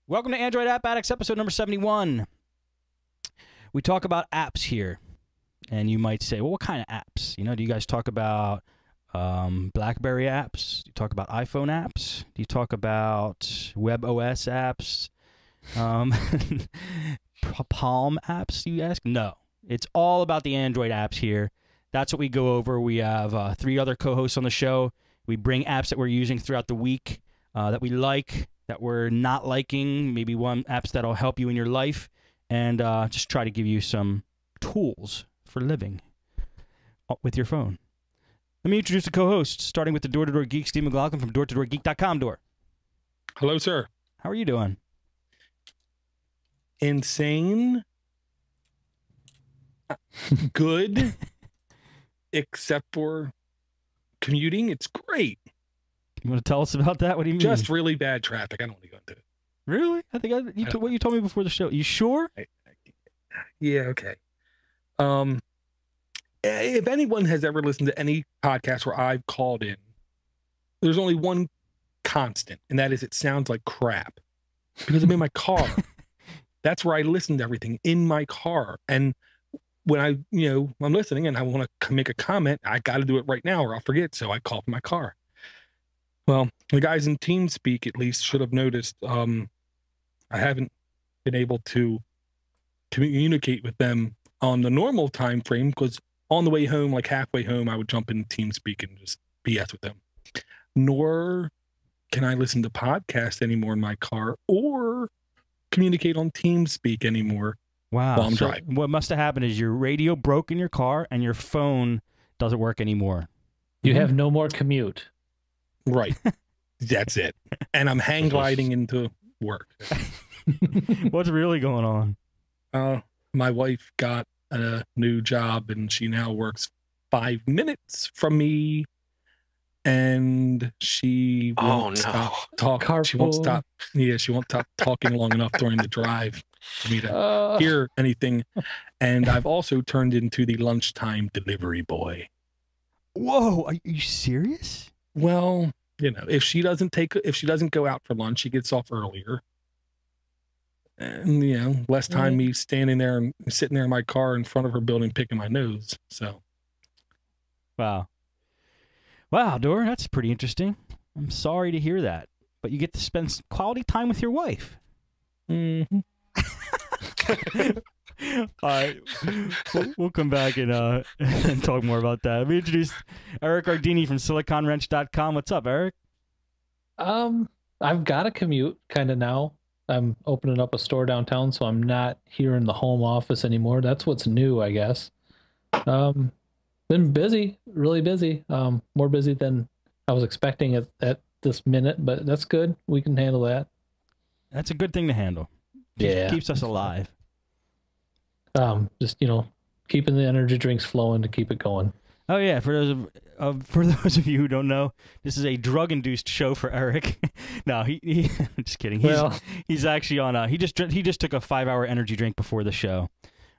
Welcome to Android App Addicts, episode number 71. We talk about apps here, and you might say, well, what kind of apps? You know, do you guys talk about BlackBerry apps? Do you talk about iPhone apps? Do you talk about web OS apps? Palm apps, you ask? No. It's all about the Android apps here. That's what we go over. We have 3 other co-hosts on the show. We bring apps that we're using throughout the week that we like, that we're not liking, maybe one apps that'll help you in your life, and just try to give you some tools for living with your phone. Let me introduce the co-hosts, starting with the Door-to-Door Geek, Steve McLaughlin from DoorToDoorGeek.com. Door. Hello, sir. How are you doing? Insane. Good. Except for commuting. It's great. You want to tell us about that? What do you mean? Just really bad traffic. I don't want to go into it. Really? I think what you told me before the show. You sure? Yeah, okay. If anyone has ever listened to any podcast where I've called in, there's only one constant, and that is it sounds like crap. Because I'm in my car. That's where I listen to everything, in my car. And when I'm listening and I want to make a comment, I got to do it right now or I'll forget. So I call from my car. Well, the guys in TeamSpeak at least should have noticed I haven't been able to communicate with them on the normal time frame, because on the way home, like halfway home, I would jump in TeamSpeak and just BS with them. Nor can I listen to podcasts anymore in my car or communicate on TeamSpeak anymore. Wow. While I'm so driving. What must have happened is your radio broke in your car and your phone doesn't work anymore. You have no more commute. Right. That's it. And I'm hang gliding into work. What's really going on? My wife got a new job and she now works 5 minutes from me. And she won't stop talking. She won't stop. Yeah, she won't stop talking long enough during the drive for me to hear anything. And I've also turned into the lunchtime delivery boy. Whoa, are you serious? Well, if she doesn't go out for lunch, she gets off earlier. And, less time me standing there and sitting there in my car in front of her building picking my nose. So. Wow, Dor, that's pretty interesting. I'm sorry to hear that. But you get to spend quality time with your wife. Mm-hmm. All right. We'll come back and talk more about that. Let me introduce Eric Ardini from SiliconWrench.com. What's up, Eric? I've got a commute kind of now. I'm opening up a store downtown, so I'm not here in the home office anymore. That's what's new, I guess. Been busy, really busy. More busy than I was expecting at this minute, but that's good. We can handle that. That's a good thing to handle. Keeps us alive. Just keeping the energy drinks flowing to keep it going. Oh yeah, for those of you who don't know, this is a drug-induced show for Eric. No, he I'm just kidding. He's actually on he just took a 5-hour energy drink before the show.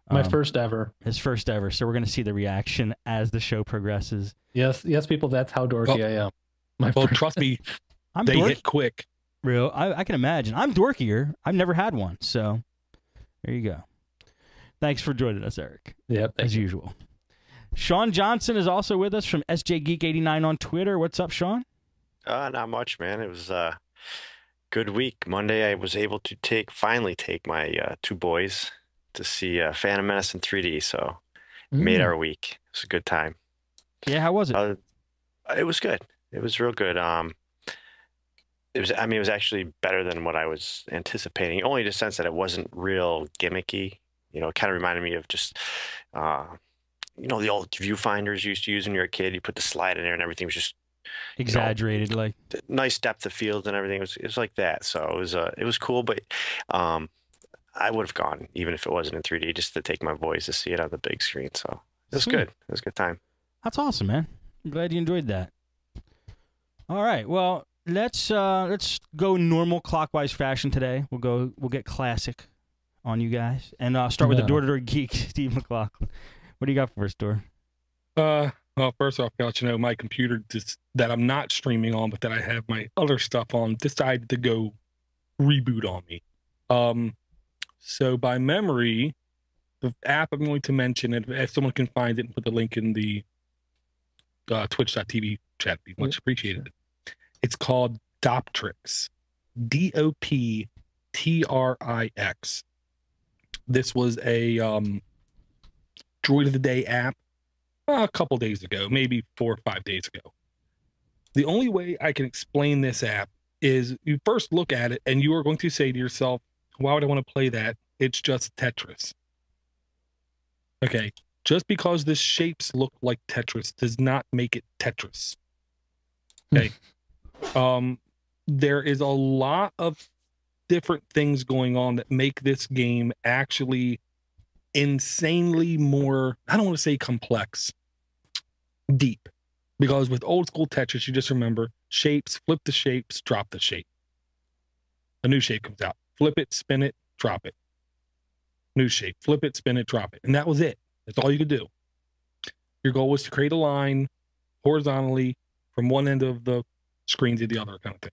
My first ever. His first ever. So we're going to see the reaction as the show progresses. Yes, people, that's how dorky I am. Trust me, they hit quick. Real, I can imagine. I'm dorkier. I've never had one, so there you go. Thanks for joining us, Eric. Yep, as usual. Sean Johnson is also with us from SJGeek89 on Twitter. What's up, Sean? Not much, man. It was a good week. Monday, I was able to finally take my 2 boys to see Phantom Menace in 3D, so made our week. It was a good time. Yeah, how was it? It was good. It was real good. It was actually better than what I was anticipating, only in the sense that it wasn't real gimmicky. It kind of reminded me of just, the old viewfinders you used to use when you were a kid. You put the slide in there and everything was just exaggerated, like nice depth of field and everything. It was like that. So it was cool, but I would have gone even if it wasn't in 3D just to take my boys to see it on the big screen. So it was good. It was a good time. That's awesome, man. I'm glad you enjoyed that. All right. Well, let's go normal clockwise fashion today. We'll get classic on you guys and start with the Door-to-Door Geek, Steve McLaughlin. What do you got for us, Door? Well, first off, I'll let you know my computer that I'm not streaming on, but that I have my other stuff on, decided to go reboot on me. So by memory, the app I'm going to mention, and if someone can find it and put the link in the twitch.tv chat, be much appreciated. It's called Doptrix. Doptrix. This was a Droid of the Day app a couple days ago, maybe 4 or 5 days ago. The only way I can explain this app is you first look at it and you are going to say to yourself, why would I want to play that? It's just Tetris. Okay, just because the shapes look like Tetris does not make it Tetris. Okay. There is a lot of different things going on that make this game actually insanely more, I don't want to say complex, deep. Because with old school Tetris, you just remember shapes, flip the shapes, drop the shape. A new shape comes out. Flip it, spin it, drop it. New shape, flip it, spin it, drop it. And that was it. That's all you could do. Your goal was to create a line horizontally from one end of the screen to the other, kind of thing.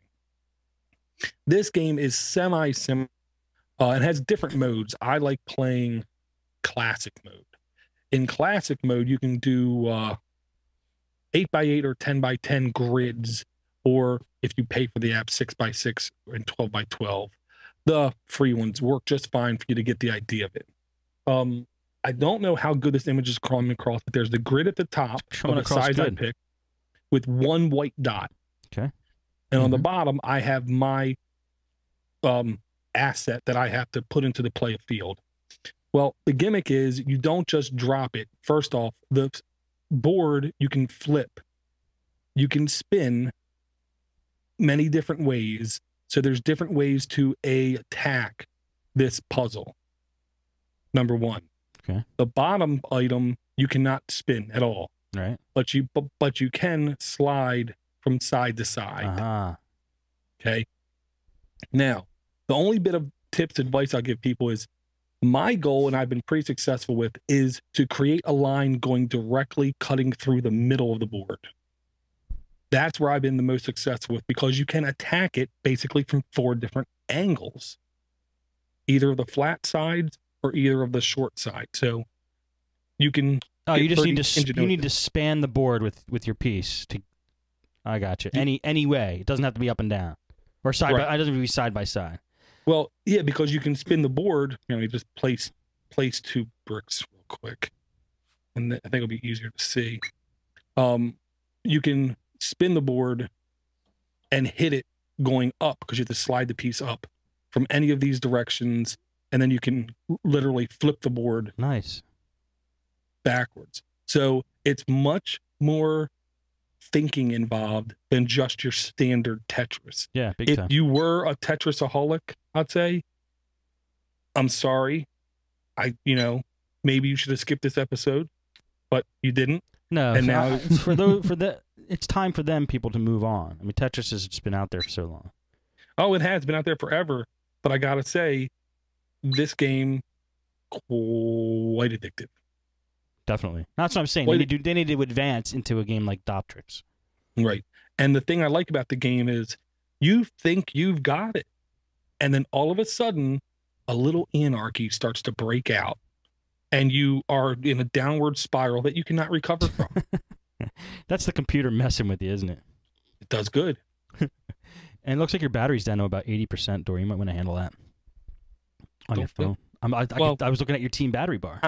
This game is semi-sim. It has different modes. I like playing classic mode. In classic mode, you can do 8x8 or 10x10 grids, or if you pay for the app, 6x6 and 12x12. The free ones work just fine for you to get the idea of it. I don't know how good this image is coming across, but there's the grid at the top of the size I picked with one white dot. Okay. And on the bottom, I have my asset that I have to put into the play field. Well, the gimmick is you don't just drop it. First off, the board you can flip. You can spin many different ways. So there's different ways to attack this puzzle. Number one. Okay. The bottom item you cannot spin at all. Right. But you can slide from side to side. Uh-huh. Okay. Now, the only bit of tips, advice I'll give people is my goal, and I've been pretty successful with, is to create a line going directly cutting through the middle of the board. That's where I've been the most successful with, because you can attack it basically from 4 different angles, either of the flat sides or either of the short side. So you can. Oh, you just need to span the board with your piece. I got you. Any way. It doesn't have to be up and down or side. Right. It doesn't have to be side by side. Well, yeah, because you can spin the board. You just place 2 bricks real quick, and I think it'll be easier to see. You can spin the board and hit it going up, because you have to slide the piece up from any of these directions, and then you can literally flip the board. Nice. Backwards. So it's much more thinking involved than just your standard Tetris. Yeah, big time. If you were a Tetrisaholic, I'd say, I'm sorry. Maybe you should have skipped this episode, but you didn't. No, and now it's time for them people to move on. I mean, Tetris has just been out there for so long. Oh, it has been out there forever, but I gotta say, this game quite addictive. Definitely. That's what I'm saying. They need to advance into a game like Doptrix. Right. And the thing I like about the game is you think you've got it, and then all of a sudden a little anarchy starts to break out, and you are in a downward spiral that you cannot recover from. That's the computer messing with you, isn't it? It does good. And it looks like your battery's down to about 80%, Dory. You might want to handle that on your phone. I was looking at your team battery bar.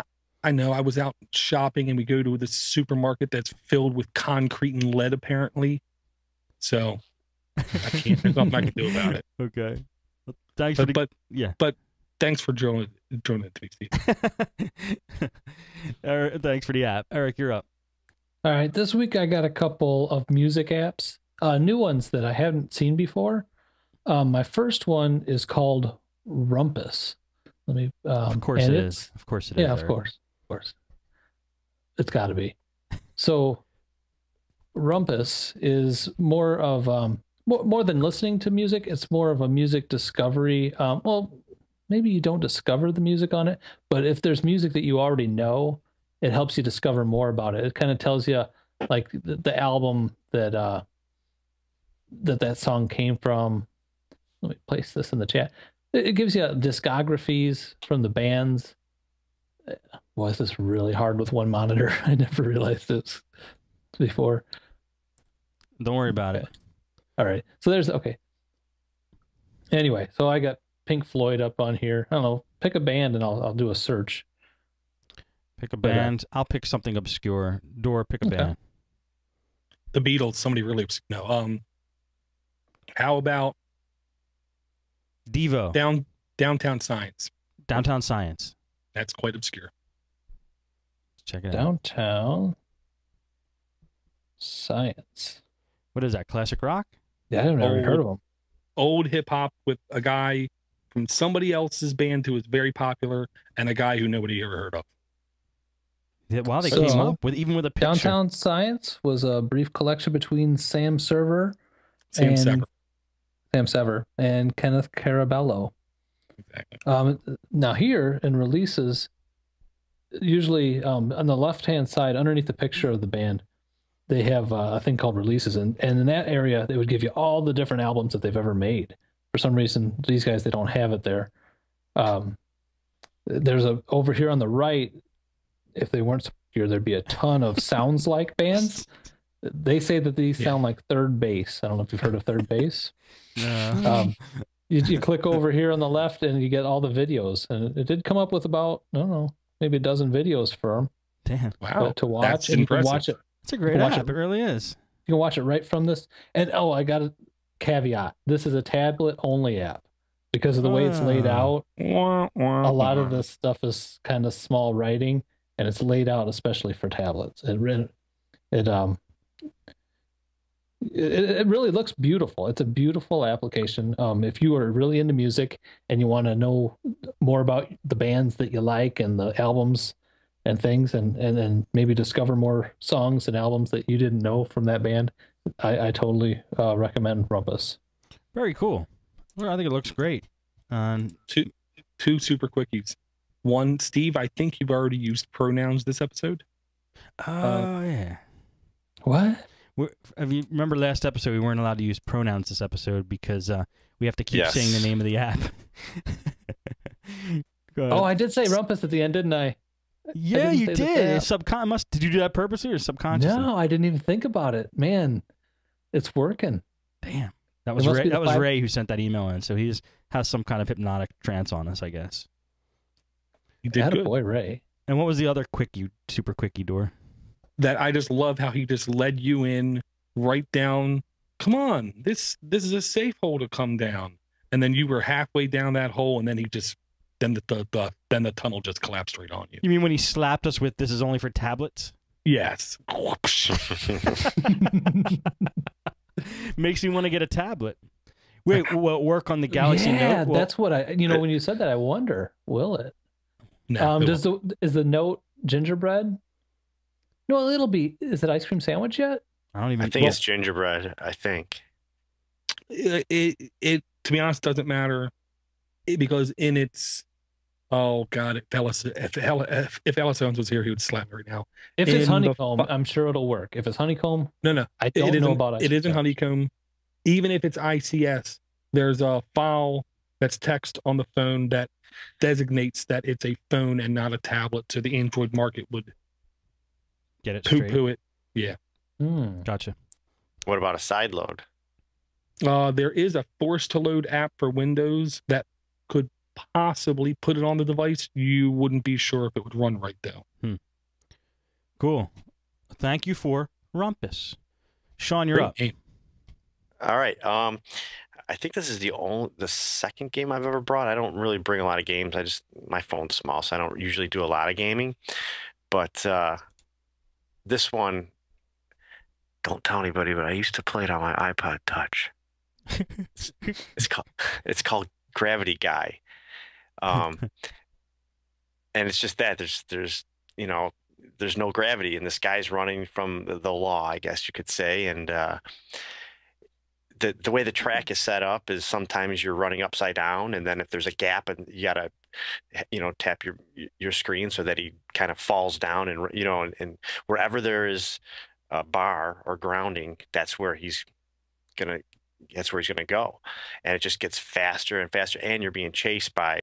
I know. I was out shopping, and we go to this supermarket that's filled with concrete and lead, apparently. So I can't. There's nothing I can do about it. Okay. Well, thanks but thanks for drawing it to me, Steve. Thanks for the app. Eric, you're up. All right. This week I got a couple of music apps, new ones that I haven't seen before. My first one is called Rumpus. Let me. Of course it is. Of course it is. Yeah, of course. Of course. It's got to be. So Rumpus is more of more than listening to music. It's more of a music discovery. Well, maybe you don't discover the music on it, but if there's music that you already know, it helps you discover more about it. It kind of tells you like the album that song came from. Let me place this in the chat. It gives you discographies from the bands. Boy, this is really hard with one monitor. I never realized this before. Don't worry about it. All right. So there's okay. Anyway, so I got Pink Floyd up on here. I don't know. Pick a band and I'll do a search. Pick a band. I'll pick something obscure. Door, pick a band. The Beatles, somebody really no. How about Devo? Downtown Science. Downtown Science. That's quite obscure. Check it out. Downtown Science. What is that? Classic rock? Yeah, I've never heard of them. Old hip hop with a guy from somebody else's band who was very popular and a guy who nobody ever heard of. Yeah, wow, they came up with even with a picture. Downtown Science was a brief collection between Sam Sever and Kenneth Carabello. Exactly. Now here in releases, usually on the left-hand side, underneath the picture of the band, they have a thing called releases, and in that area, they would give you all the different albums that they've ever made. For some reason, these guys, they don't have it there. There's over here on the right, if they weren't here, there'd be a ton of sounds like bands. They say that these sound like Third Base. I don't know if you've heard of Third Base. No. You click over here on the left and you get all the videos, and it did come up with about, I don't know, maybe a dozen videos for them. Damn. Wow. To watch. That's and you can impressive. watch it. It's a great app. It really is. You can watch it right from this. And I got a caveat. This is a tablet only app because of the way it's laid out. A lot of this stuff is kind of small writing, and it's laid out especially for tablets. It really looks beautiful. It's a beautiful application. If you are really into music and you want to know more about the bands that you like and the albums and things, and then maybe discover more songs and albums that you didn't know from that band, I totally recommend Rumpus. Very cool. Well, I think it looks great. Two super quickies. One, Steve, I think you've already used pronouns this episode. Oh, yeah. What? If you remember last episode, we weren't allowed to use pronouns this episode because we have to keep saying the name of the app. Oh, I did say Rumpus at the end, didn't I? Yeah, you did. Did you do that purposely or subconsciously? No, I didn't even think about it. Man, it's working. Damn. That was Ray. That was Ray who sent that email in. So he just has some kind of hypnotic trance on us, I guess. You did good. Boy, Ray. And what was the other super quickie door? That I just love how he just led you in right down. Come on, this is a safe hole to come down, and then you were halfway down that hole, and then then the tunnel just collapsed right on you. You mean when he slapped us with "This is only for tablets"? Yes. Makes me want to get a tablet. Wait, will it work on the Galaxy Note? Yeah, that's what when you said that, I wonder, will it? No. Is the Note gingerbread? No, it'll be. Is it ice cream sandwich yet? I think it's gingerbread. I think it to be honest doesn't matter because in its if Ellis Owens was here, he would slap me right now. If it's honeycomb, I'm sure it'll work. If it's honeycomb, no, I don't know about it. It isn't honeycomb. Even if it's ICS, there's a file that's text on the phone that designates that it's a phone and not a tablet, so the Android market would get it poo it. Yeah. Gotcha. What about a side load? There is a force to load app for Windows that could possibly put it on the device. You wouldn't be sure if it would run right though. Cool. Thank you for Rumpus. Sean, you're up. All right. I think this is the second game I've ever brought. I don't really bring a lot of games. My phone's small, so I don't usually do a lot of gaming. But this one, don't tell anybody, but I used to play it on my iPod Touch. It's called Gravity Guy. And it's just that there's no gravity, and this guy's running from the law, I guess you could say. And the way the track is set up is sometimes you're running upside down, and then if there's a gap, and you gotta tap your screen so that he kind of falls down, and and wherever there is a bar or grounding, that's where he's gonna that's where he's going to go. And it just gets faster and faster, and you're being chased by